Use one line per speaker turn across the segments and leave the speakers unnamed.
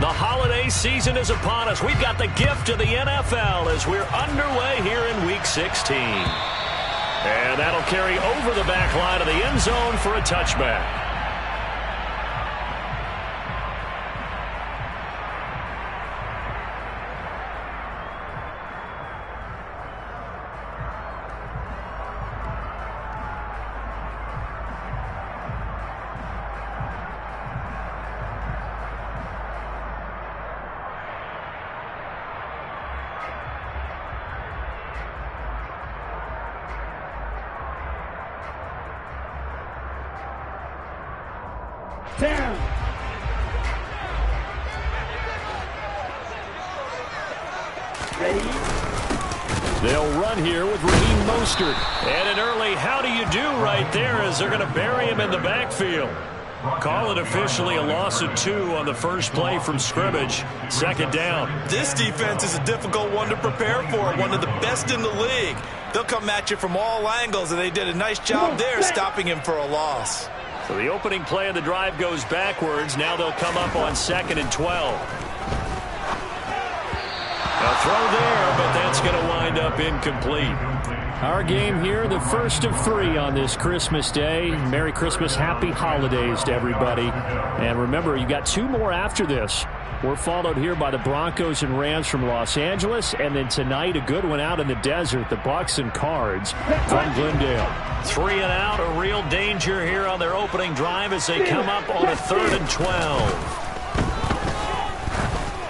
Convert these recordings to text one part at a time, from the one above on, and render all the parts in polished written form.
The holiday season is upon us. We've got the gift of the NFL as we're underway here in Week 16. And that'll carry over the back line of the end zone for a touchback.
They'll run here with Raheem Mostert.
And an early how do you do right there as they're going to bury him in the backfield. Call it officially a loss of 2 on the first play from scrimmage. Second down.
This defense is a difficult one to prepare for, one of the best in the league. They'll come at you from all angles, and they did a nice job there stopping him for a loss.
So the opening play of the drive goes backwards. Now they'll come up on 2nd and 12. A throw there, but that's going to wind up incomplete.
Our game here, the first of 3 on this Christmas Day. Merry Christmas, Happy Holidays to everybody. And remember, you got 2 more after this. We're followed here by the Broncos and Rams from Los Angeles. And then tonight, a good one out in the desert, the Bucs and Cards from Glendale.
3 and out, a real danger here on their opening drive as they come up on a 3rd and 12.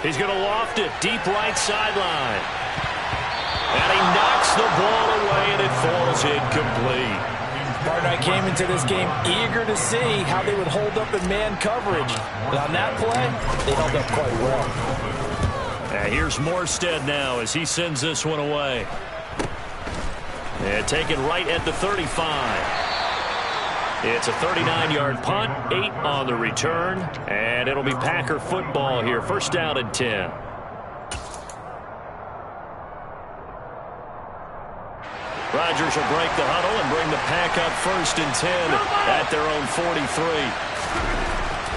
He's going to loft it deep right sideline. And he knocks the ball away, and it falls incomplete.
Partner, I came into this game eager to see how they would hold up in man coverage. But on that play, they held up quite well.
And here's Morstead now as he sends this one away. And taken right at the 35. It's a 39-yard punt, 8 on the return, and it'll be Packer football here. First down and 10. Rodgers will break the huddle and bring the Pack up 1st and 10 at their own 43.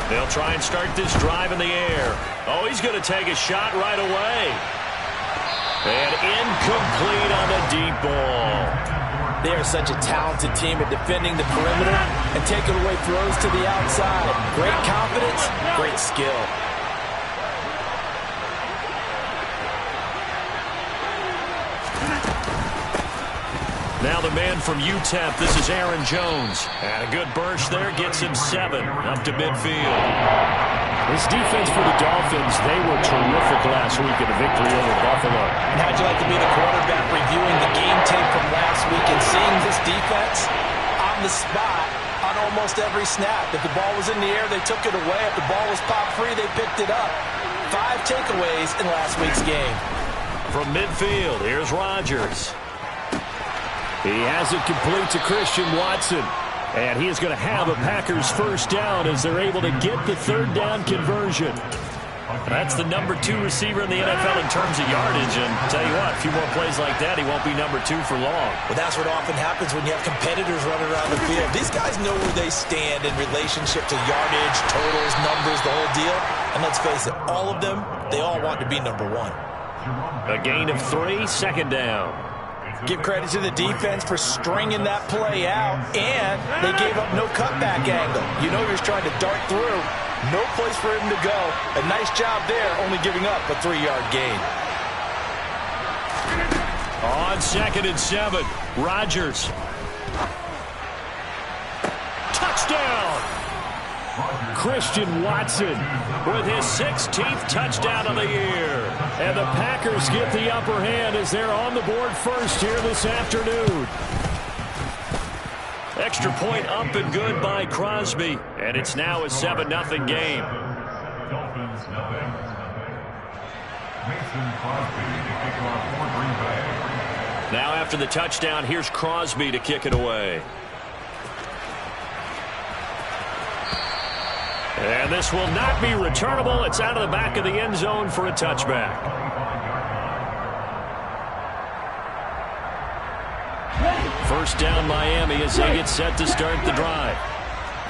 They'll try and start this drive in the air. Oh, he's going to take a shot right away. And incomplete on the deep ball.
They are such a talented team at defending the perimeter and taking away throws to the outside. Great confidence, great skill.
Now the man from UTEP, this is Aaron Jones. And a good burst there gets him 7 up to midfield.
This defense for the Dolphins, they were terrific last week in a victory over Buffalo.
And how'd you like to be the quarterback reviewing the game tape from last week and seeing this defense on the spot on almost every snap? If the ball was in the air, they took it away. If the ball was popped free, they picked it up. 5 takeaways in last week's game.
From midfield, here's Rodgers.
He has it complete to Christian Watson. And he is going to have a Packers first down as they're able to get the 3rd down conversion.
That's the number 2 receiver in the NFL in terms of yardage. And tell you what, a few more plays like that, he won't be number 2 for long.
Well, that's what often happens when you have competitors running around the field. These guys know where they stand in relationship to yardage, totals, numbers, the whole deal. And let's face it, all of them, they all want to be number 1.
A gain of 3, 2nd down.
Give credit to the defense for stringing that play out, and they gave up no cutback angle. You know he was trying to dart through. No place for him to go. A nice job there, only giving up a 3-yard gain.
On 2nd and 7, Rodgers. Touchdown!
Christian Watson
with his 16th touchdown of the year.
And the Packers get the upper hand as they're on the board first here this afternoon.
Extra point up and good by Crosby. And it's now a 7-0 game. Now after the touchdown, here's Crosby to kick it away. And this will not be returnable. It's out of the back of the end zone for a touchback. First down Miami as they get set to start the drive.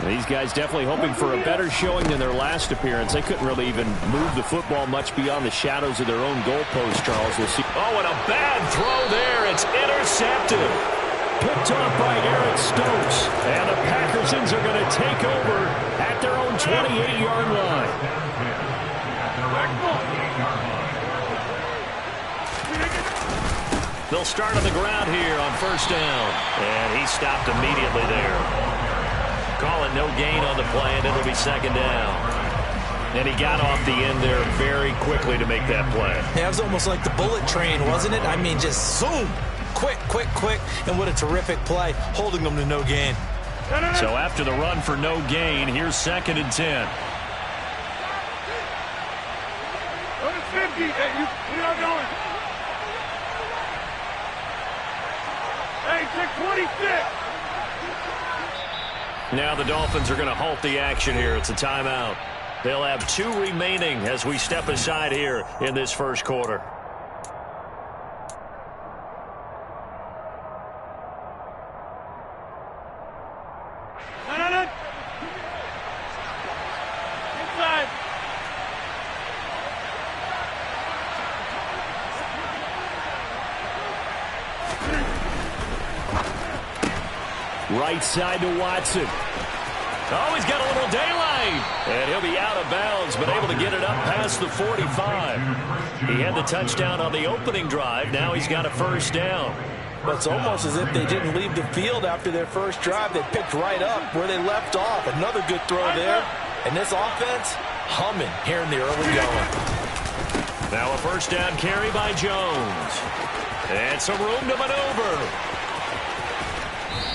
These guys definitely hoping for a better showing than their last appearance. They couldn't really even move the football much beyond the shadows of their own goalpost, Charles. We'll see.
Oh, and a bad throw there. It's intercepted.
Picked off by Eric Stokes. And the Packersons are going to take over at their own 28-yard line.
They'll start on the ground here on first down. And he stopped immediately there. Call it no gain on the play, and it'll be second down. And he got off the end there very quickly to make that play.
Yeah, it was almost like the bullet train, wasn't it? I mean, just zoom. Quick, quick, quick. And what a terrific play, holding them to no gain.
So after the run for no gain, here's 2nd and 10.
Hey, take 26.
Now the Dolphins are going to halt the action here. It's a timeout. They'll have 2 remaining as we step aside here in this first quarter.
No. Inside.
Right side to Watson.
Oh, he's got a little daylight. And he'll be out of bounds, but able to get it up past the 45. He had the touchdown on the opening drive. Now he's got a first down.
But it's almost as if they didn't leave the field after their first drive. They picked right up where they left off. Another good throw there. And this offense, humming here in the early going.
Now a first down carry by Jones. And some room to maneuver.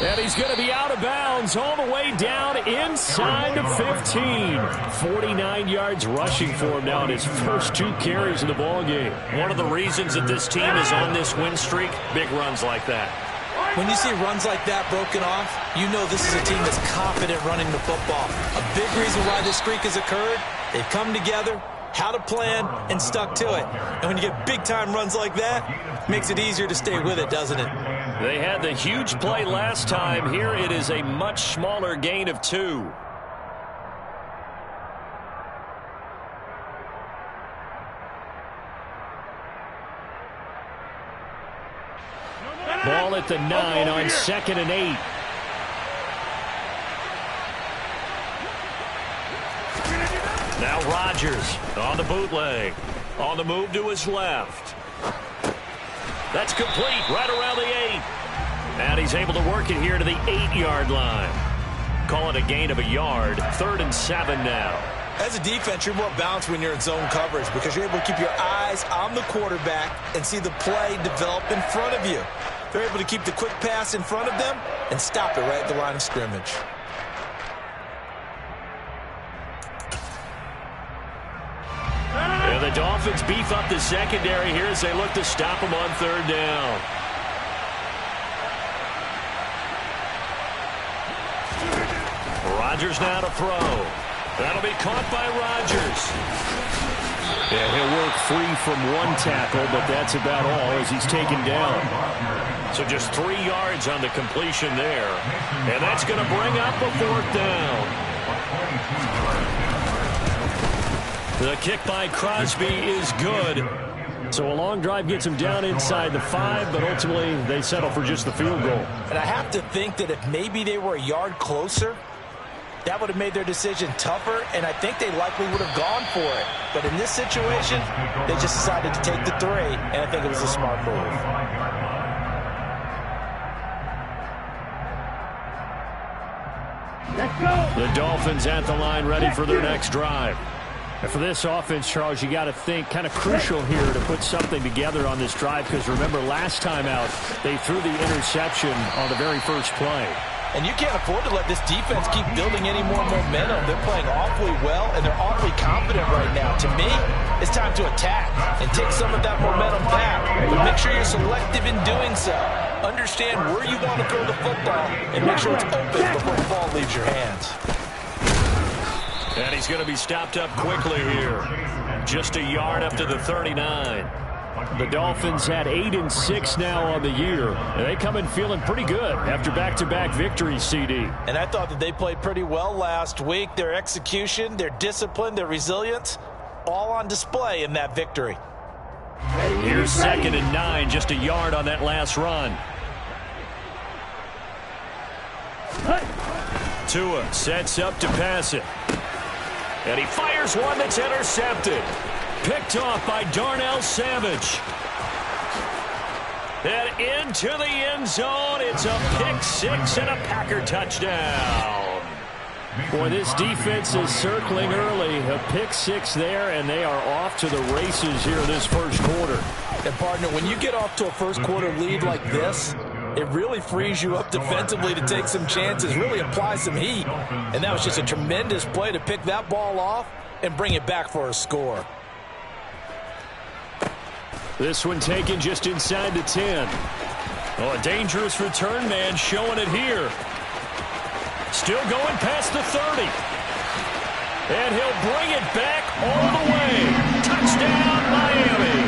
And he's going to be out of bounds all the way down inside the 15. 49 yards rushing for him now in his first 2 carries of the ballgame.
One of the reasons that this team is on this win streak, big runs like that.
When you see runs like that broken off, you know this is a team that's confident running the football. A big reason why this streak has occurred, they've come together, had a plan, and stuck to it. And when you get big-time runs like that, it makes it easier to stay with it, doesn't it?
They had the huge play last time. Here it is a much smaller gain of 2.
Ball at the 9 on 2nd and 8.
Now Rodgers on the bootleg. On the move to his left. That's complete right around the 8. And he's able to work it here to the 8-yard line. Call it a gain of a yard. 3rd and 7 now.
As a defense, you're more balanced when you're in zone coverage because you're able to keep your eyes on the quarterback and see the play develop in front of you. They're able to keep the quick pass in front of them and stop it right at the line of scrimmage.
And the Dolphins beef up the secondary here as they look to stop them on 3rd down. Rodgers now to throw. That'll be caught by Rodgers.
Yeah, he'll work free from 1 tackle, but that's about all as he's taken down.
So just 3 yards on the completion there. And that's going to bring up a 4th down. The kick by Crosby is good.
So a long drive gets him down inside the 5, but ultimately they settle for just the field goal.
And I have to think that if maybe they were a yard closer, that would have made their decision tougher, and I think they likely would have gone for it. But in this situation, they just decided to take the 3, and I think it was a smart move.
The Dolphins at the line ready for their next drive. And for this offense, Charles, you got to think kind of crucial here to put something together on this drive because remember last time out they threw the interception on the very first play.
And you can't afford to let this defense keep building any more momentum. They're playing awfully well, and they're awfully confident right now. To me, it's time to attack and take some of that momentum back. But make sure you're selective in doing so. Understand where you want to throw the football and make sure it's open before the ball leaves your hands.
And he's going to be stopped up quickly here. Just a yard up to the 39.
The Dolphins had 8-6 now on the year, and they come in feeling pretty good after back-to-back victories, CD.
And I thought that they played pretty well last week. Their execution, their discipline, their resilience, all on display in that victory.
Here's 2nd and 9, just a yard on that last run. Tua sets up to pass it. And he fires one that's intercepted. Picked off by Darnell Savage. And into the end zone. It's a pick six and a Packer touchdown. Boy, this defense is circling early. A pick six there, and they are off to the races here in this first quarter.
And, partner, when you get off to a first quarter lead like this, it really frees you up defensively to take some chances, really apply some heat. And that was just a tremendous play to pick that ball off and bring it back for a score.
This one taken just inside the 10. Oh, a dangerous return man showing it here. Still going past the 30. And he'll bring it back all the way. Touchdown, Miami.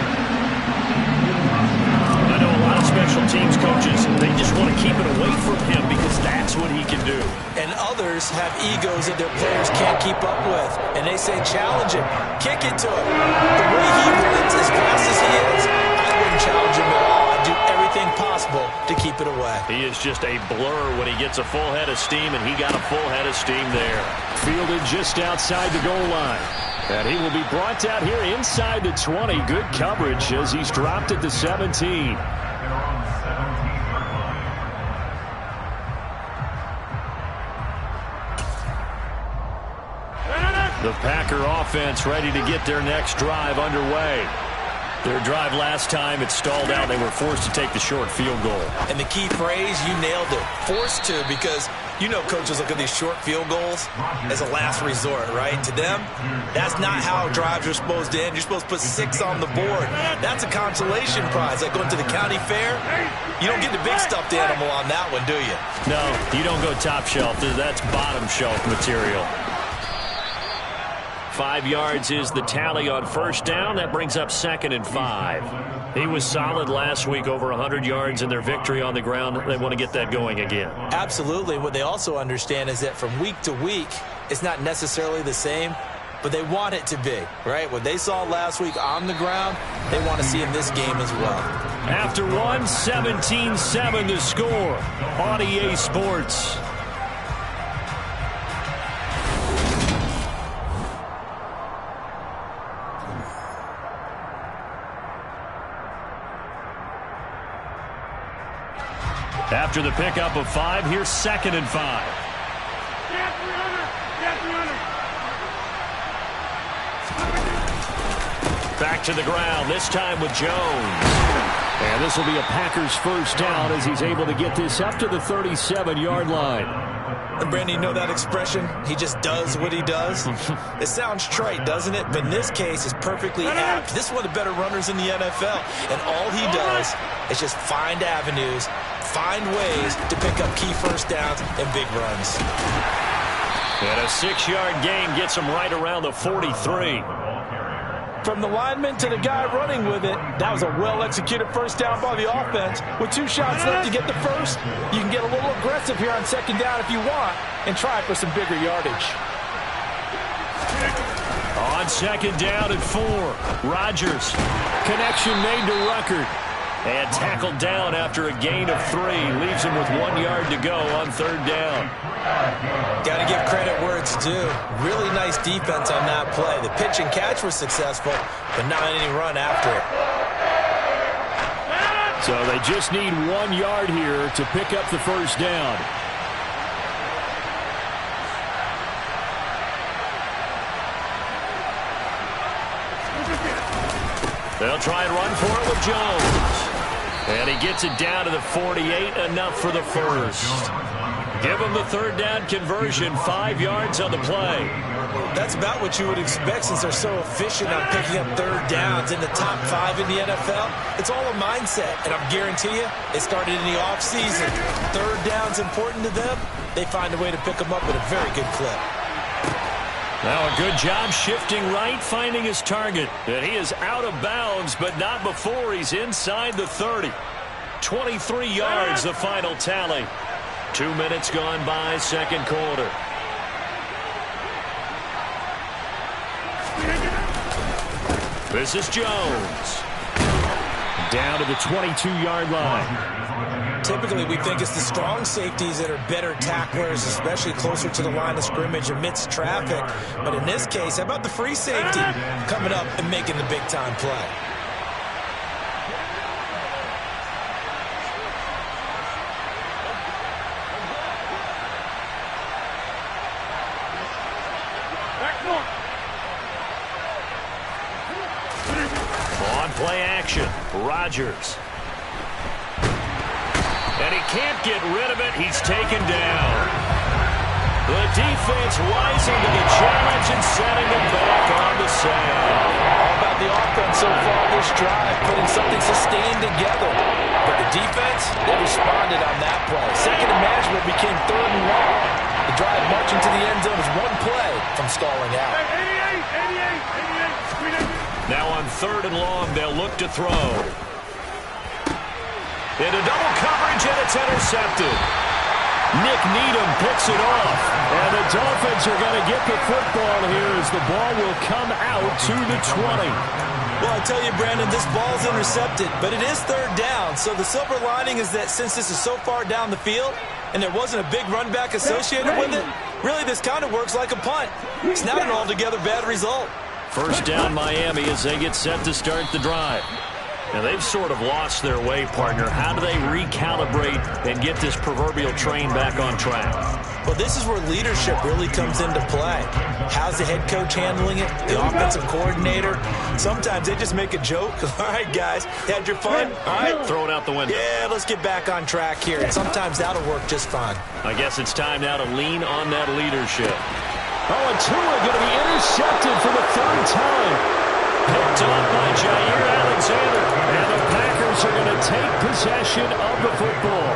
I know a lot of special teams coaches, they just want to keep it away from him because that's what he can do.
And others have egos that their players can't keep up with. And they say, challenge him. Kick it to him. The way he runs, as fast as he is, I wouldn't challenge him at all. I'd do everything possible to keep it away.
He is just a blur when he gets a full head of steam, and he got a full head of steam there.
Fielded just outside the goal line. And he will be brought out here inside the 20. Good coverage as he's dropped at the 17. The Packer offense ready to get their next drive underway. Their drive last time, it stalled out. They were forced to take the short field goal.
And the key phrase, you nailed it, forced to, because you know coaches look at these short field goals as a last resort, right? To them, that's not how drives are supposed to end. You're supposed to put 6 on the board. That's a consolation prize, like going to the county fair. You don't get the big stuffed animal on that one, do you?
No, you don't go top shelf. That's bottom shelf material. 5 yards is the tally on first down. That brings up 2nd and 5. He was solid last week, over 100 yards in their victory on the ground. They want to get that going again.
Absolutely. What they also understand is that from week to week, it's not necessarily the same, but they want it to be, right? What they saw last week on the ground, they want to see in this game as well.
After one, 17-7 to score on EA Sports. After the pickup of 5, here's 2nd and 5.
Get 300.
Back to the ground, this time with Jones. And this will be a Packers first down as he's able to get this up to the 37-yard line.
And Brandon, you know that expression? He just does what he does. It sounds trite, doesn't it? But in this case, it's perfectly apt. This is one of the better runners in the NFL. And all he does is just find avenues, find ways to pick up key first downs and big runs.
And a 6-yard gain gets him right around the 43.
From the lineman to the guy running with it, that was a well-executed first down by the offense. With 2 shots left to get the first, you can get a little aggressive here on 2nd down if you want and try for some bigger yardage.
On 2nd down at 4, Rodgers. Connection made to Ruckert. And tackled down after a gain of 3. Leaves him with 1 yard to go on 3rd down.
Got to give credit where it's due. Really nice defense on that play. The pitch and catch was successful, but not any run after it.
So they just need 1 yard here to pick up the first down. They'll try and run for it with Jones. And he gets it down to the 48, enough for the first. Give him the 3rd down conversion, 5 yards on the play.
That's about what you would expect since they're so efficient on picking up 3rd downs in the top 5 in the NFL. It's all a mindset, and I guarantee you, it started in the offseason. 3rd down's important to them. They find a way to pick them up at a very good clip.
Now a good job shifting right, finding his target. And he is out of bounds, but not before he's inside the 30. 23 yards, the final tally. 2 minutes gone by, second quarter. This is Jones. Down to the 22-yard line.
Typically, we think it's the strong safeties that are better tacklers, especially closer to the line of scrimmage amidst traffic. But in this case, how about the free safety coming up and making the big-time play?
On play action, Rodgers. And he can't get rid of it. He's taken down. The defense rising to the challenge and setting him back on the sand.
All about the offense so far this drive, putting something sustained together. But the defense, they responded on that play. Second and management became third and long. The drive marching to the end zone is one play from stalling out.
88.
Now on third and long, they'll look to throw. Into double coverage, and it's intercepted. Nick Needham picks it off. And the Dolphins are going to get the football here as the ball will come out to the 20.
Well, I tell you, Brandon, this ball's intercepted, but it is third down. So the silver lining is that since this is so far down the field and there wasn't a big run back associated with it, really this kind of works like a punt. It's not an altogether bad result.
First down Miami as they get set to start the drive. Now, they've sort of lost their way, partner. How do they recalibrate and get this proverbial train back on track?
Well, this is where leadership really comes into play. How's the head coach handling it? The offensive coordinator? Sometimes they just make a joke. All right, guys, had your fun? All right.
Throw it out the window.
Yeah, let's get back on track here. And sometimes that'll work just fine.
I guess it's time now to lean on that leadership.
Oh, and Tua going to be intercepted for the third time.
Picked up by Jair Alexander.
And the Packers are going to take possession of the football.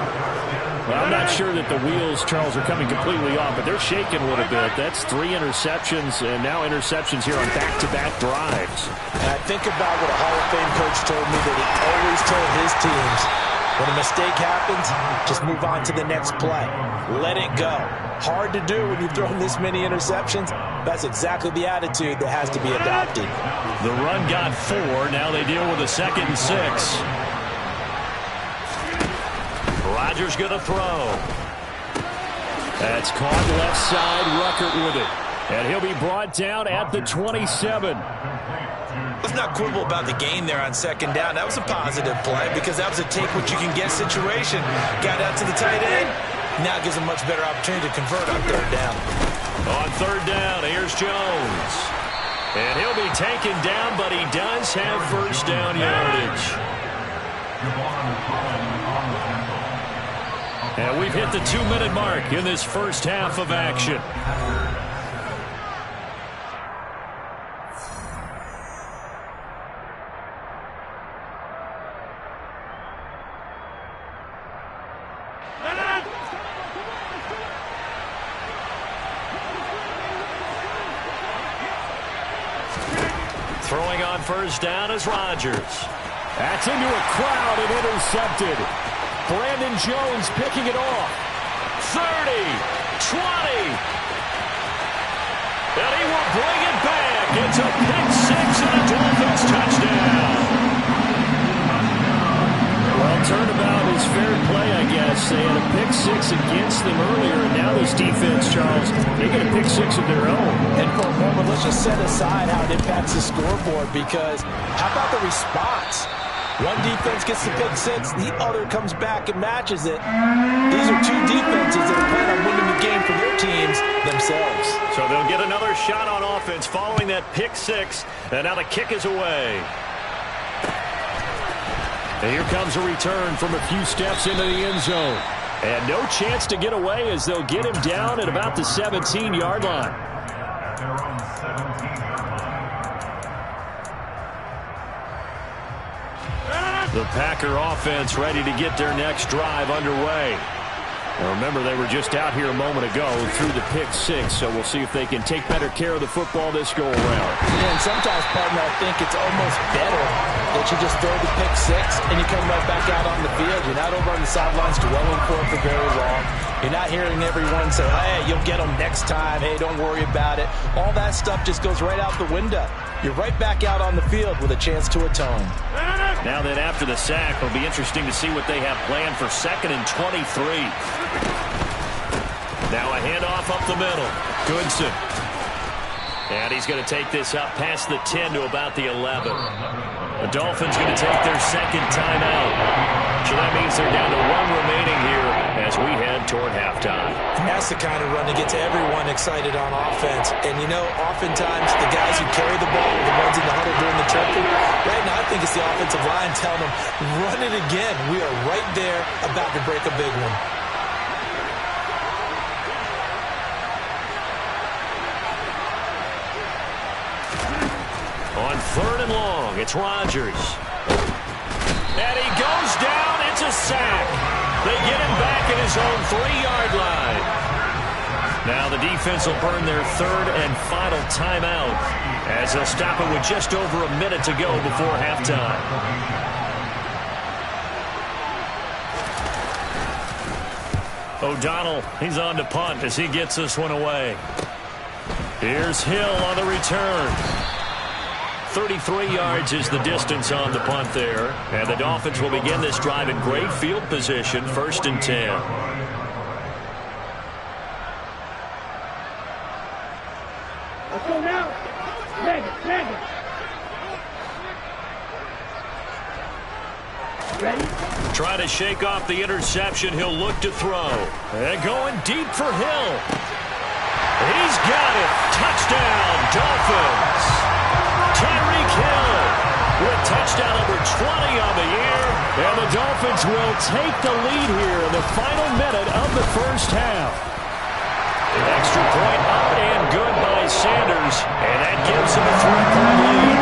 Well, I'm not sure that the wheels, Charles, are coming completely off, but they're shaking a little bit. That's 3 interceptions, and now interceptions here on back-to-back drives.
And I think about what a Hall of Fame coach told me that he always told his teams, when a mistake happens, just move on to the next play. Let it go. Hard to do when you've thrown this many interceptions. That's exactly the attitude that has to be adopted.
The run got 4. Now they deal with a 2nd and 6. Rodgers going to throw. That's caught left side. Ruckert with it. And he'll be brought down at the 27.
Let's not quibble about the gain there on second down. That was a positive play because that was a take-what-you-can-get situation. Got out to the tight end. Now gives a much better opportunity to convert on third down.
On third down, here's Jones. And he'll be taken down, but he does have first down yardage. And we've hit the 2-minute mark in this first half of action. Throwing on first down is Rodgers.
That's into a crowd and intercepted. Brandon Jones picking it off.
30, 20. And he will bring it back. It's a pick-6 and a Dolphins touchdown.
Well, turnabout is fair play, I guess. They had a pick-6 against them earlier, and now this defense, Charles, they get a pick-6 of their own.
And for a moment, let's just set aside how it impacts the scoreboard, because how about the response? One defense gets the pick-6, the other comes back and matches it. These are two defenses that are planning on winning the game for their teams themselves.
So they'll get another shot on offense following that pick-6, and now the kick is away.
And here comes a return from a few steps into the end zone. And no chance to get away as they'll get him down at about the 17-yard line. The Packer offense ready to get their next drive underway. Now remember, they were just out here a moment ago through the pick six, so we'll see if they can take better care of the football this go around.
Yeah, and sometimes, partner, I think it's almost better that you just throw the pick six and you come right back out on the field. You're not over on the sidelines dwelling for it for very long. You're not hearing everyone say, hey, you'll get them next time. Hey, don't worry about it. All that stuff just goes right out the window. You're right back out on the field with a chance to atone.
Now then, after the sack, it'll be interesting to see what they have planned for 2nd and 23. Now a handoff up the middle. Goodson. And he's going to take this up past the 10 to about the 11. The Dolphins going to take their second timeout. So that means they're down to 1 remaining here as we head toward halftime.
And that's the kind of run to get to everyone excited on offense. And, you know, oftentimes the guys who carry the ball are the ones in the huddle during the turkey. Right now, I think it's the offensive line telling them, run it again. We are right there about to break a big one.
On 3rd and long, it's Rodgers. And he goes down. It's a sack. They get him back at his own 3-yard line. Now the defense will burn their 3rd and final timeout as they'll stop it with just over a minute to go before halftime. O'Donnell, he's on to punt as he gets this one away. Here's Hill on the return. 33 yards is the distance on the punt there. And the Dolphins will begin this drive in great field position, 1st and 10.
Let's go now. Leg it. Ready?
Try to shake off the interception. He'll look to throw. And going deep for Hill. He's got it. Touchdown, Dolphins. Tyreek Hill with touchdown number 20 on the year. And the Dolphins will take the lead here in the final minute of the first half. An extra point up and good by Sanders. And that gives him a 3-point lead.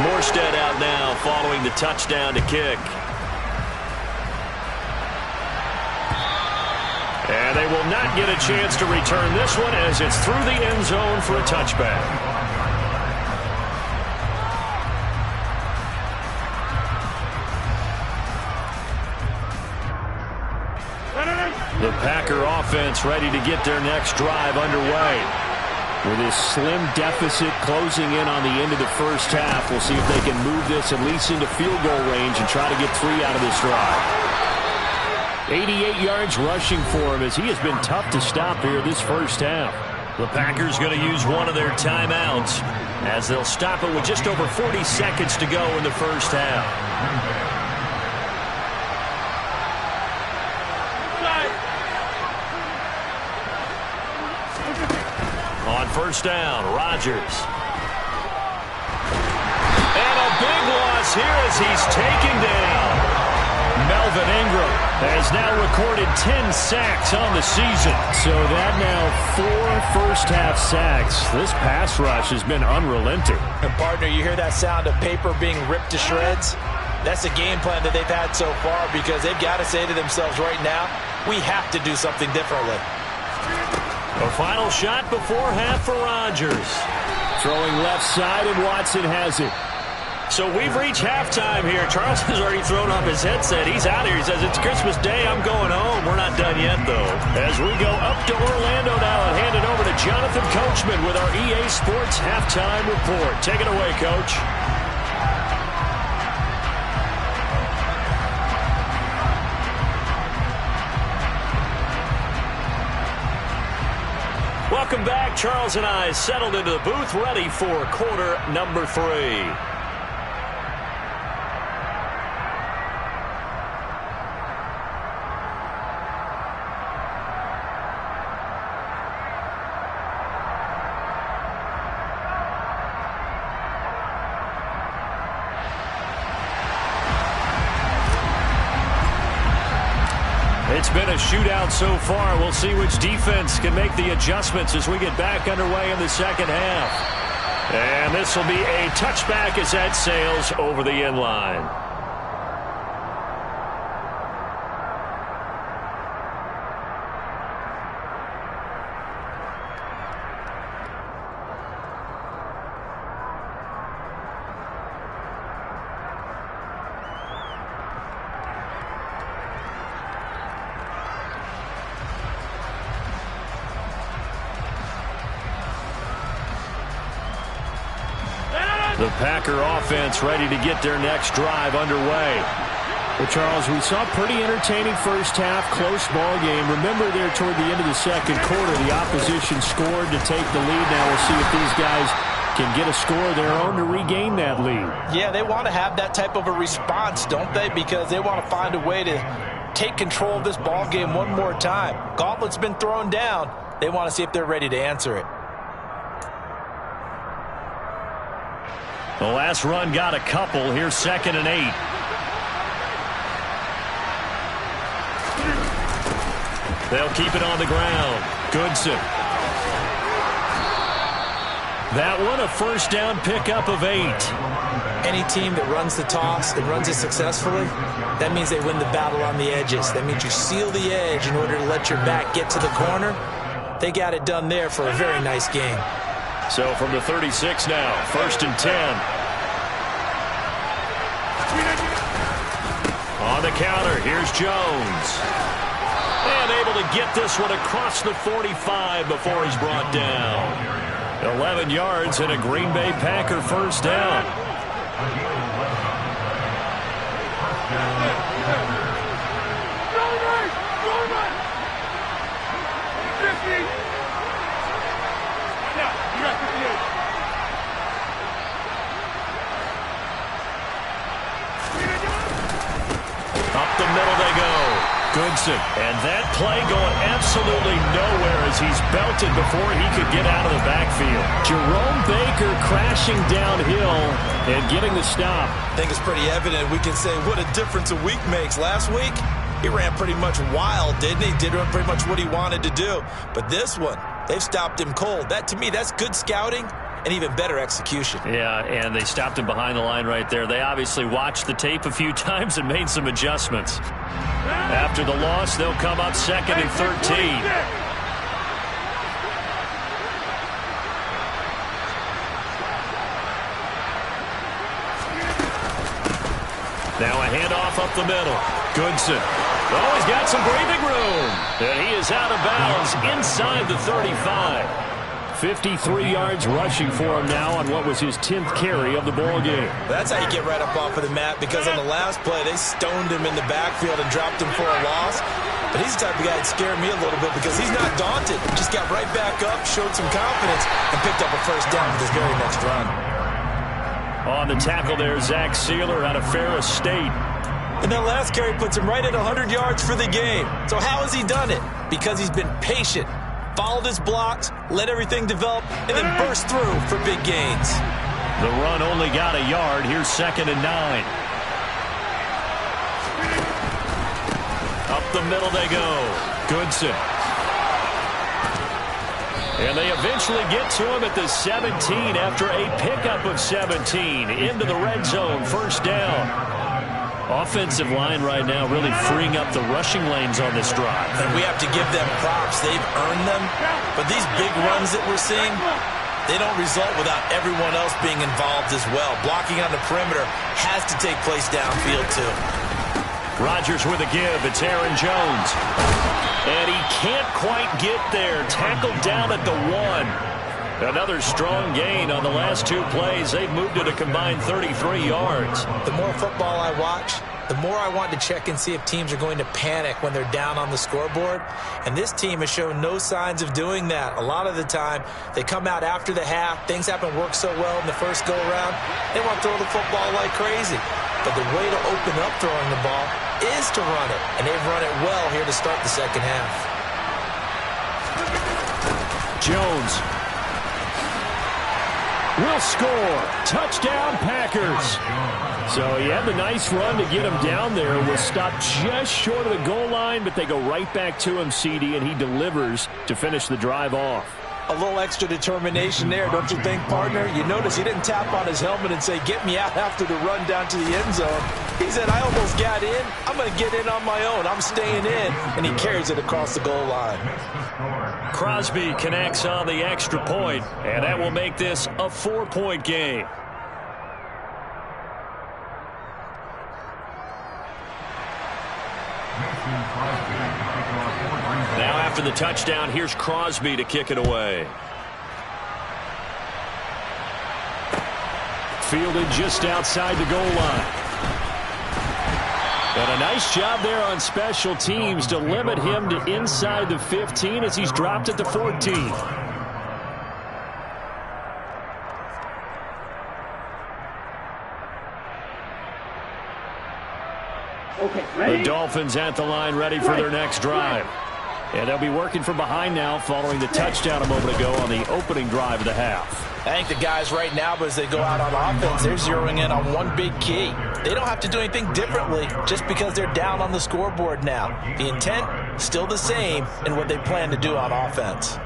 Morstead out now following the touchdown to kick. And they will not get a chance to return this one as it's through the end zone for a touchback. The Packer offense ready to get their next drive underway. With this slim deficit closing in on the end of the first half, we'll see if they can move this at least into field goal range and try to get 3 out of this drive. 88 yards rushing for him as he has been tough to stop here this first half. The Packers going to use one of their timeouts as they'll stop it with just over 40 seconds to go in the first half. On 1st down, Rodgers. And a big loss here as he's taken down. Melvin Ingram has now recorded 10 sacks on the season. So that now 4 first-half sacks. This pass rush has been unrelenting.
And, partner, you hear that sound of paper being ripped to shreds? That's a game plan that they've had so far because they've got to say to themselves right now, we have to do something differently.
A final shot before half for Rodgers.
Throwing left side, and Watson has it.
So we've reached halftime here. Charles has already thrown off his headset. He's out here. He says, it's Christmas Day. I'm going home. We're not done yet, though. As we go up to Orlando now and hand it over to Jonathan Coachman with our EA Sports Halftime Report. Take it away, Coach. Welcome back. Charles and I settled into the booth, ready for quarter number 3. It's been a shootout so far. We'll see which defense can make the adjustments as we get back underway in the second half. And this will be a touchback as that sails over the end line. The Packer offense ready to get their next drive underway.
Well, Charles, we saw a pretty entertaining first half, close ball game. Remember there toward the end of the second quarter, the opposition scored to take the lead. Now we'll see if these guys can get a score of their own to regain that lead.
Yeah, they want to have that type of a response, don't they? Because they want to find a way to take control of this ball game one more time. Gauntlet's been thrown down. They want to see if they're ready to answer it.
The last run got a couple. Here's 2nd and 8. They'll keep it on the ground. Goodson. That one a first down pickup of 8.
Any team that runs the toss and runs it successfully, that means they win the battle on the edges. That means you seal the edge in order to let your back get to the corner. They got it done there for a very nice game.
So from the 36 now, 1st and 10. On the counter, here's Jones. And able to get this one across the 45 before he's brought down. 11 yards and a Green Bay Packer first down. Up the middle they go. Goodson. And that play going absolutely nowhere as he's belted before he could get out of the backfield.
Jerome Baker crashing downhill and getting the stop.
I think it's pretty evident. We can say what a difference a week makes. Last week, he ran pretty much wild, didn't he? Did pretty much what he wanted to do. But this one, they've stopped him cold. That, to me, that's good scouting and even better execution.
Yeah, and they stopped him behind the line right there. They obviously watched the tape a few times and made some adjustments. After the loss, they'll come up 2nd and 13. Now a handoff up the middle. Goodson. Oh, he's got some breathing room. And he is out of bounds inside the 35.
53 yards rushing for him now on what was his 10th carry of the ball game.
That's how you get right up off of the mat, because on the last play, they stoned him in the backfield and dropped him for a loss. But he's the type of guy that scared me a little bit because he's not daunted. He just got right back up, showed some confidence, and picked up a first down with his very next run.
On the tackle there, Zach Sealer out of Ferris State.
And that last carry puts him right at 100 yards for the game. So how has he done it? Because he's been patient, followed his blocks, let everything develop, and then burst through for big gains.
The run only got a yard. Here's 2nd and 9. Up the middle they go. Goodson. And they eventually get to him at the 17 after a pickup of 17 into the red zone. First down. Offensive line right now really freeing up the rushing lanes on this drive.
And we have to give them props. They've earned them. But these big runs that we're seeing, they don't result without everyone else being involved as well. Blocking on the perimeter has to take place downfield too.
Rodgers with a give. It's Aaron Jones. And he can't quite get there. Tackled down at the 1. Another strong gain on the last 2 plays. They've moved it a combined 33 yards.
The more football I watch, the more I want to check and see if teams are going to panic when they're down on the scoreboard. And this team has shown no signs of doing that. A lot of the time, they come out after the half. Things haven't worked so well in the first go-around. They want to throw the football like crazy. But the way to open up throwing the ball is to run it. And they've run it well here to start the second half.
Jones will score. Touchdown, Packers. So he had the nice run to get him down there. Was stopped just short of the goal line, but they go right back to him, CD, and he delivers to finish the drive off.
A little extra determination there, don't you think, partner? You notice he didn't tap on his helmet and say, get me out after the run down to the end zone. He said, I almost got in. I'm going to get in on my own. I'm staying in. And he carries it across the goal line.
Crosby connects on the extra point, and that will make this a 4-point game. Now after the touchdown, here's Crosby to kick it away.
fielded just outside the goal line. And a nice job there on special teams to limit him to inside the 15 as he's dropped at the 14.
Okay, ready?
The Dolphins at the line ready for their next drive. And they'll be working from behind now following the touchdown a moment ago on the opening drive of the half.
I think the guys right now, but as they go out on offense, they're zeroing in on one big key. They don't have to do anything differently just because they're down on the scoreboard now. The intent, still the same in what they plan to do on offense.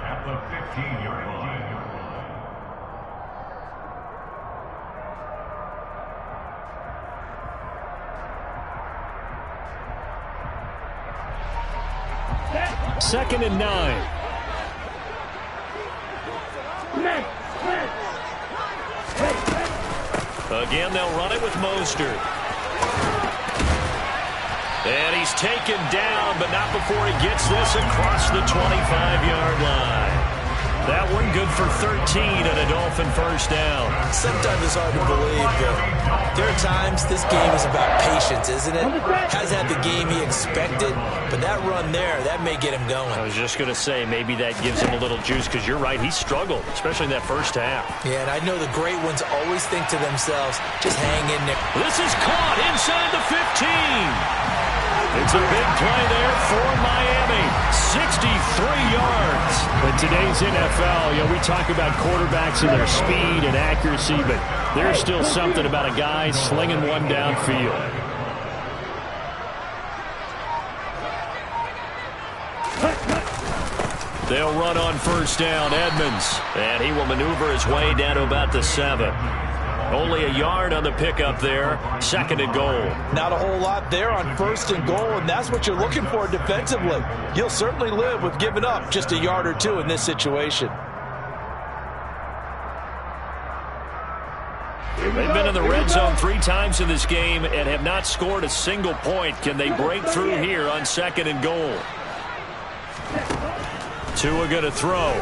Second and 9.
Again, they'll run it with Mostert. And he's taken down, but not before he gets this across the 25-yard line. That one good for 13 and a Dolphin first down.
Sometimes it's hard to believe, but there are times this game is about patience, isn't it? Hasn't had the game he expected, but that run there, that may get him going.
I was just going to say, maybe that gives him a little juice, because you're right, he struggled, especially in that first half.
Yeah, and I know the great ones always think to themselves, just hang in there.
This is caught inside the 15. It's a big play there for Miami. 63 yards.
In today's NFL, we talk about quarterbacks and their speed and accuracy, but there's still something about a guy slinging one downfield.
They'll run on first down, Edmonds. And he will maneuver his way down to about the 7. Only a yard on the pickup there. Second and goal.
Not a whole lot there on first and goal, and that's what you're looking for defensively. You'll certainly live with giving up just a yard or two in this situation.
They've been in the red zone 3 times in this game and have not scored a single point. Can they break through here on second and goal? Tua going to throw.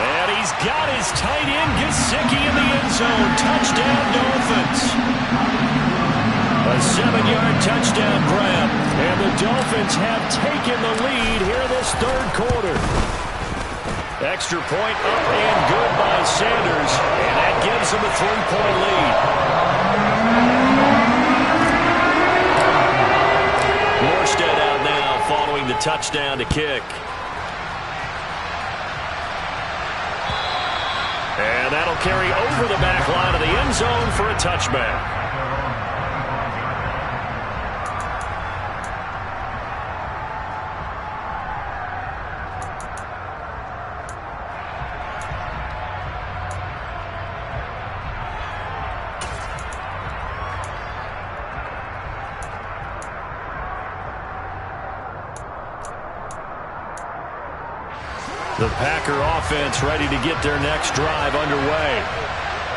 And he's got his tight end, Gesicki, in the end zone. Touchdown, Dolphins. A 7-yard touchdown grab. And the Dolphins have taken the lead here this third quarter. Extra point up and good by Sanders. And that gives them a 3-point lead. Morstead out now following the touchdown to kick. And that'll carry over the back line of the end zone for a touchback. The Packer offense ready to get their next drive underway.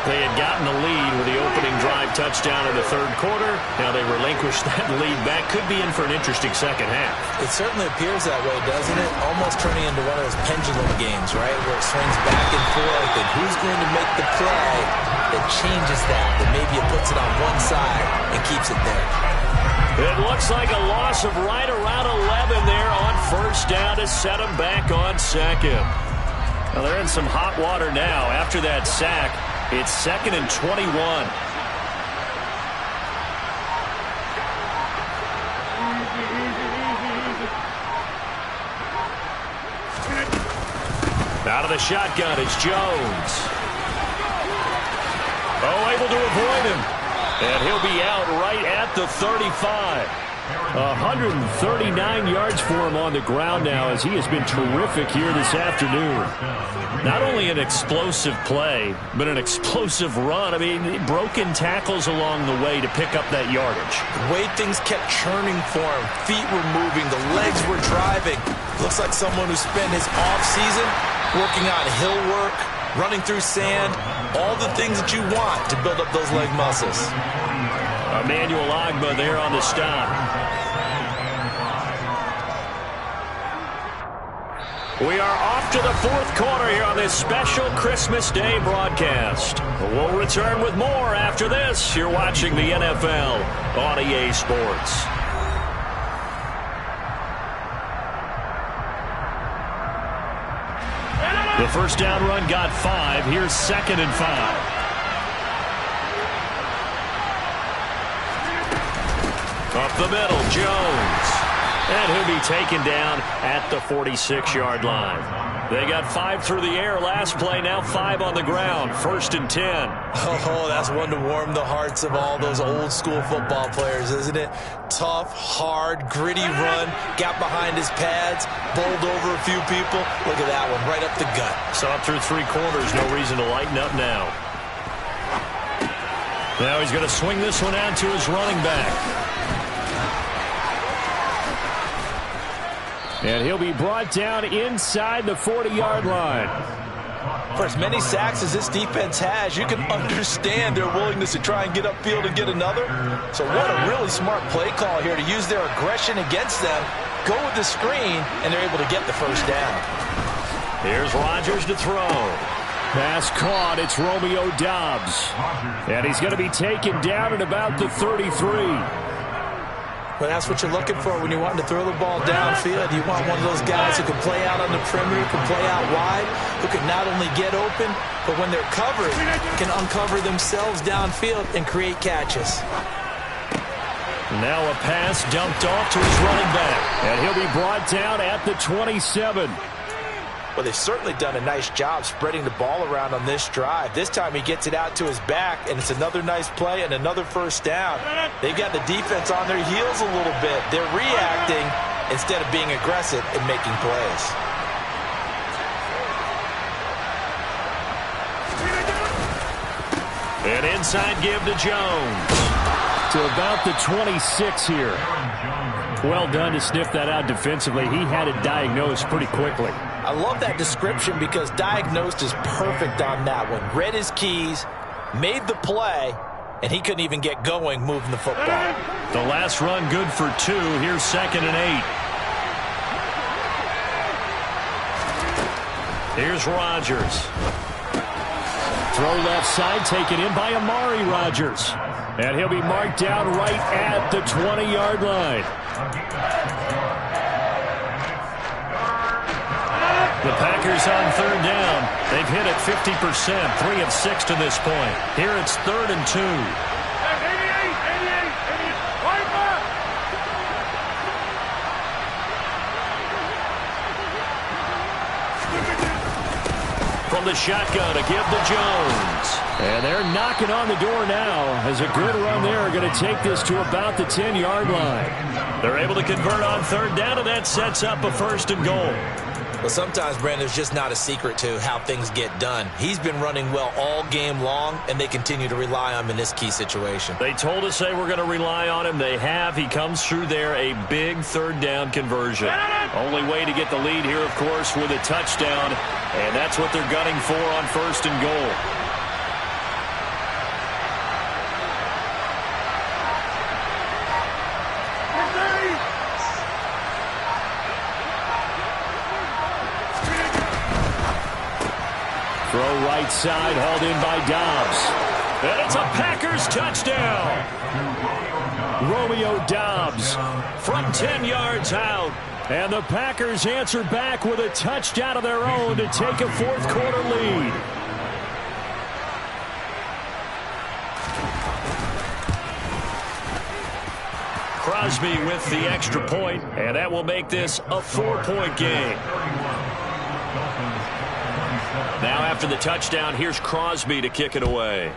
They had gotten the lead with the opening drive touchdown in the third quarter. Now they relinquished that lead back. Could be in for an interesting second half.
It certainly appears that way, doesn't it? Almost turning into one of those pendulum games, right? Where it swings back and forth, and who's going to make the play that changes that maybe it puts it on one side and keeps it there.
It looks like a loss of right around 11 there on first down to set them back on second. Well, they're in some hot water now. After that sack, it's second and 21. Out of the shotgun, it's Jones. Oh, able to avoid him. And he'll be out right at the 35. 139 yards for him on the ground now, as he has been terrific here this afternoon. Not only an explosive play, but an explosive run. I mean, broken tackles along the way to pick up that yardage.
The way things kept churning for him, feet were moving, the legs were driving. Looks like someone who spent his offseason working on hill work, running through sand, all the things that you want to build up those leg muscles.
Emmanuel Ogbah there on the stop. We are off to the fourth quarter here on this special Christmas Day broadcast. We'll return with more after this. You're watching the NFL on EA Sports. The first down run got 5. Here's 2nd and 5. Up the middle, Jones. And he'll be taken down at the 46-yard line. They got 5 through the air last play, now 5 on the ground. 1st and 10.
Oh, that's one to warm the hearts of all those old-school football players, isn't it? Tough, hard, gritty run, got behind his pads, bowled over a few people. Look at that one, right up the gut.
Saw it through 3 quarters, no reason to lighten up now. Now he's going to swing this one out to his running back.
And he'll be brought down inside the 40-yard line.
For as many sacks as this defense has, you can understand their willingness to try and get upfield and get another. So what a really smart play call here to use their aggression against them, go with the screen, and they're able to get the first down.
Here's Rodgers to throw.
Pass caught. It's Romeo Doubs. And he's going to be taken down at about the 33.
Well, that's what you're looking for when you want to throw the ball downfield. You want one of those guys who can play out on the perimeter, can play out wide, who can not only get open, but when they're covered, can uncover themselves downfield and create catches.
Now a pass dumped off to his running back.
And he'll be brought down at the 27.
Well, they've certainly done a nice job spreading the ball around on this drive. This time he gets it out to his back, and it's another nice play and another first down. They've got the defense on their heels a little bit. They're reacting instead of being aggressive and making plays.
An inside give to Jones.
To about the 26 here. Well done to sniff that out defensively. He had it diagnosed pretty quickly.
I love that description because diagnosed is perfect on that one. Read his keys, made the play, and he couldn't even get going moving the football.
The last run good for 2. Here's 2nd and 8. Here's Rodgers.
Throw left side, taken in by Amari Rodgers. And he'll be marked down right at the 20-yard line.
The Packers on 3rd down. They've hit it 50%, 3 of 6 to this point. Here it's 3rd and 2. From the shotgun, a give to Jones.
And they're knocking on the door now as a good run there. Going to take this to about the 10-yard line.
They're able to convert on 3rd down, and that sets up a 1st and goal.
Well, sometimes, Brandon, there's just not a secret to how things get done. He's been running well all game long, and they continue to rely on him in this key situation.
They told us they were going to rely on him. They have. He comes through there, a big 3rd down conversion. Only way to get the lead here, of course, with a touchdown, and that's what they're gunning for on 1st and goal.
Throw right side, hauled in by Doubs.
And it's a Packers touchdown.
Romeo Doubs
from 10 yards out.
And the Packers answer back with a touchdown of their own to take a 4th quarter lead.
Crosby with the extra point, and that will make this a 4-point game. Now after the touchdown, here's Crosby to kick it away.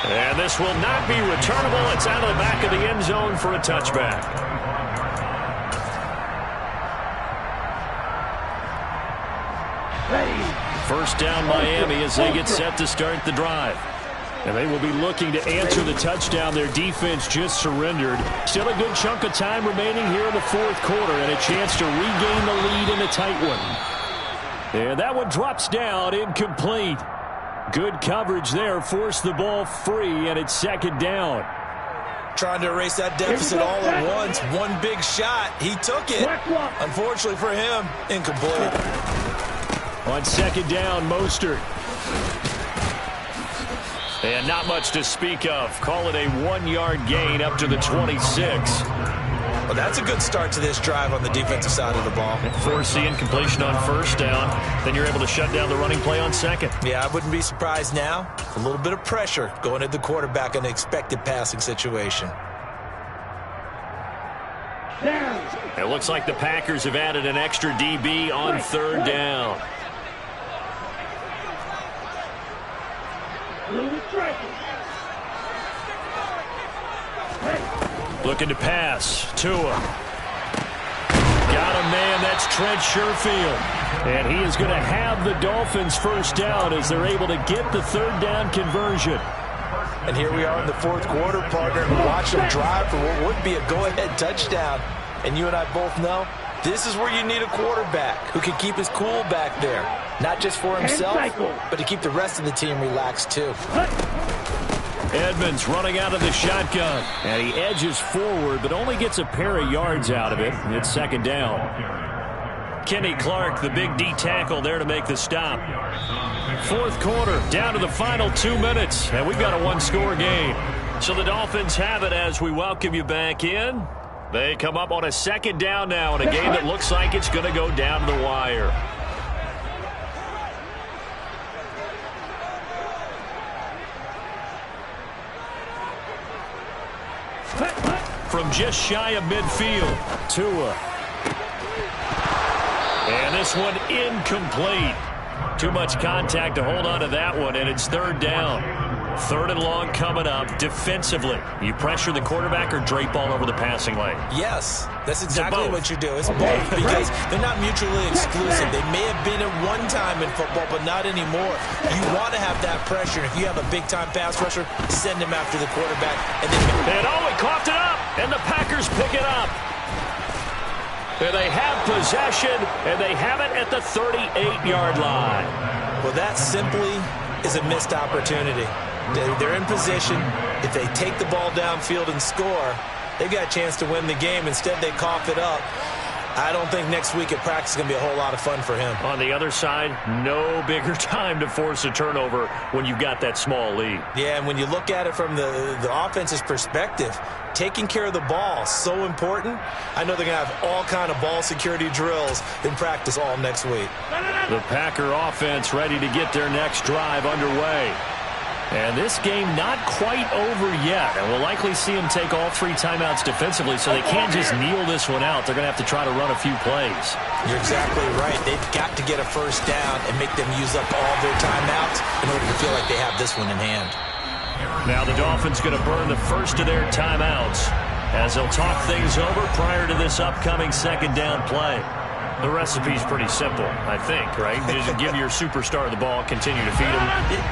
And this will not be returnable. It's out of the back of the end zone for a touchback. First down Miami as they get set to start the drive.
And they will be looking to answer the touchdown. Their defense just surrendered. Still a good chunk of time remaining here in the 4th quarter and a chance to regain the lead in a tight one. And that one drops down, incomplete. Good coverage there, forced the ball free, and it's 2nd down.
trying to erase that deficit all at once. One big shot. He took it. Unfortunately for him, incomplete.
On second down, Mostert.
And not much to speak of. Call it a 1-yard gain up to the 26.
Well, that's a good start to this drive on the defensive side of the ball.
Force the incompletion on first down. Then you're able to shut down the running play on second.
Yeah, I wouldn't be surprised now. A little bit of pressure going at the quarterback in an expected passing situation.
It looks like the Packers have added an extra DB on third down. Looking to pass. Tua. Got a man. That's Trent Sherfield.
And he is going to have the Dolphins first down as they're able to get the third down conversion.
And here we are in the fourth quarter, partner, and watch them drive for what would be a go-ahead touchdown. And you and I both know this is where you need a quarterback who can keep his cool back there. Not just for himself, but to keep the rest of the team relaxed too.
Edmonds running out of the shotgun. And he edges forward, but only gets a pair of yards out of it. It's second down.
Kenny Clark, the big D tackle there to make the stop. Fourth quarter, down to the final 2 minutes, and we've got a one-score game. So the Dolphins have it as we welcome you back in. They come up on a second down now in a game that looks like it's going to go down to the wire. From just shy of midfield, Tua. And this one incomplete. Too much contact to hold on to that one, and it's third down. Third and long coming up. Defensively, you pressure the quarterback or drape all over the passing lane?
Yes, that's exactly what you do. It's both because they're not mutually exclusive. They may have been at one time in football, but not anymore. You want to have that pressure. If you have a big-time pass rusher, send him after the quarterback. And
he coughed it up, and the Packers pick it up. And they have possession, and they have it at the 38-yard line.
Well, that simply is a missed opportunity. They're in position. If they take the ball downfield and score, they've got a chance to win the game. Instead, they cough it up. I don't think next week at practice is going to be a whole lot of fun for him.
On the other side, no bigger time to force a turnover when you've got that small lead.
Yeah, and when you look at it from the offense's perspective, taking care of the ball is so important. I know they're going to have all kind of ball security drills in practice all next week.
The Packer offense ready to get their next drive underway. And this game not quite over yet. And we'll likely see them take all three timeouts defensively, so they can't just kneel this one out. They're going to have to try to run a few plays.
You're exactly right. They've got to get a first down and make them use up all their timeouts in order to feel like they have this one in hand.
Now the Dolphins going to burn the first of their timeouts as they'll talk things over prior to this upcoming second down play. The recipe's pretty simple, I think, right? Just give your superstar the ball, continue to feed him.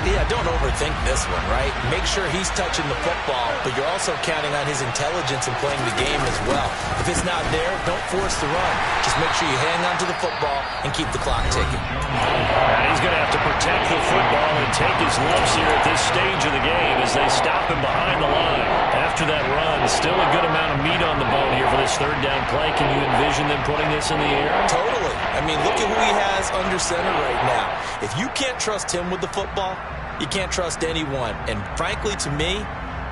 Yeah, don't overthink this one, right? Make sure he's touching the football, but you're also counting on his intelligence in playing the game as well. If it's not there, don't force the run. Just make sure you hang on to the football and keep the clock ticking.
And he's going to have to protect the football and take his lumps here at this stage of the game as they stop him behind the line. After that run, still a good amount of meat on the bone here for this third down play. Can you envision them putting this in the air?
Totally. I mean, look at who he has under center right now. If you can't trust him with the football, you can't trust anyone. And frankly, to me,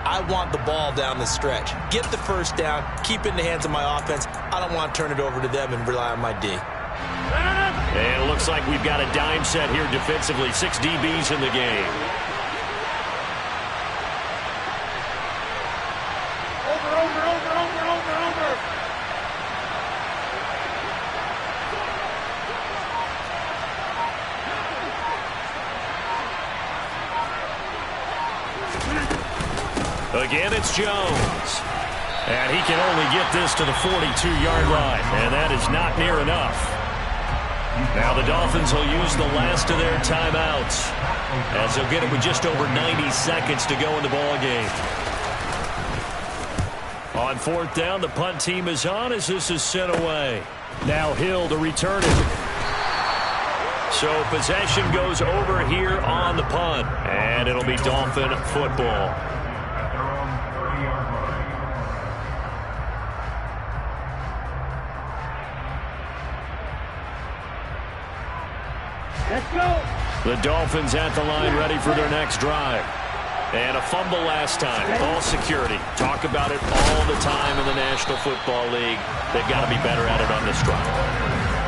I want the ball down the stretch. Get the first down, keep it in the hands of my offense. I don't want to turn it over to them and rely on my D.
And it looks like we've got a dime set here defensively. 6 DBs in the game. Again, it's Jones. And he can only get this to the 42-yard line. And that is not near enough. Now the Dolphins will use the last of their timeouts as they'll get it with just over 90 seconds to go in the ball game. On fourth down, the punt team is on as this is sent away.
Now Hill to return it.
So possession goes over here on the punt. And it'll be Dolphin football.
Let's go.
The Dolphins at the line ready for their next drive. And a fumble last time. Ball security. Talk about it all the time in the National Football League. They've got to be better at it on this drive.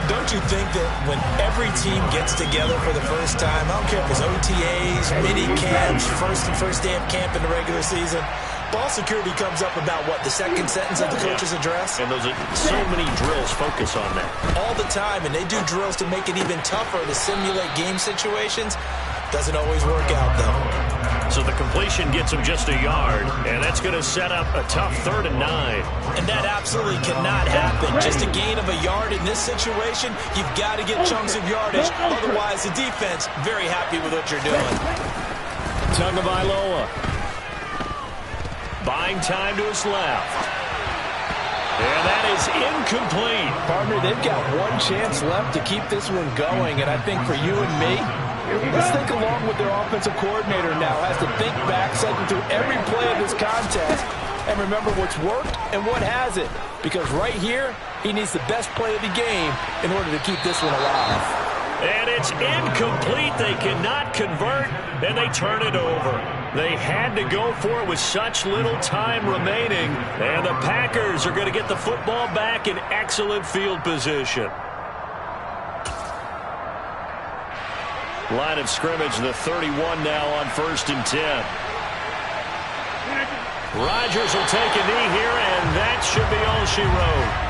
Don't you think that when every team gets together for the first time, I don't care if it's OTAs, mini camps, first day of camp in the regular season, ball security comes up about, what, the second sentence of the coach's address?
And those are so many drills focus on that.
All the time, and they do drills to make it even tougher to simulate game situations. Doesn't always work out, though.
So the completion gets him just a yard, and that's going to set up a tough 3rd and 9.
And that absolutely cannot happen. Just a gain of a yard in this situation, you've got to get chunks of yardage. Otherwise, the defense, very happy with what you're doing.
Tagovailoa. Buying time to his left. And that is incomplete.
Partner, they've got one chance left to keep this one going, and I think for you and me, let's think along with their offensive coordinator now. Has to think back, cycle through every play of this contest, and remember what's worked and what hasn't. Because right here, he needs the best play of the game in order to keep this one alive.
And it's incomplete. They cannot convert, and they turn it over. They had to go for it with such little time remaining, and the Packers are going to get the football back in excellent field position. Line of scrimmage, the 31 now on 1st and 10. Rodgers will take a knee here, and that should be all she wrote.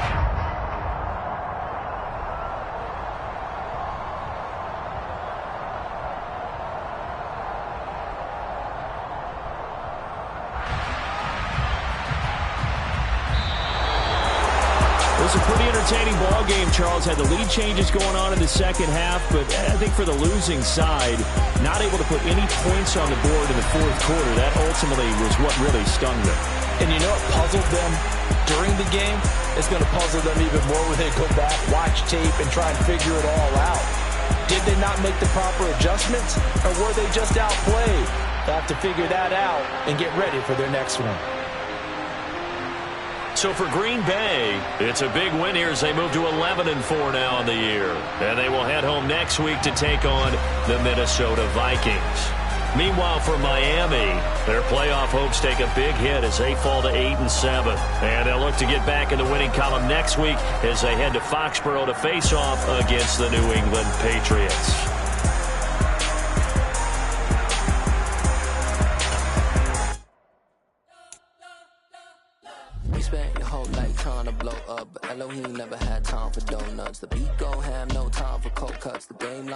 It was a pretty entertaining ball game. Charles had the lead changes going on in the second half, but I think for the losing side, not able to put any points on the board in the 4th quarter, that ultimately was what really stung them.
And you know what puzzled them during the game? It's going to puzzle them even more when they go back, watch tape, and try and figure it all out. Did they not make the proper adjustments, or were they just outplayed? They'll have to figure that out and get ready for their next one.
So for Green Bay, it's a big win here as they move to 11-4 now on the year. And they will head home next week to take on the Minnesota Vikings. Meanwhile, for Miami, their playoff hopes take a big hit as they fall to 8-7. And they'll look to get back in the winning column next week as they head to Foxborough to face off against the New England Patriots.
Spent your whole life trying to blow up, but Elohim never had time for donuts. The beat gon' have no time for cold cuts. The game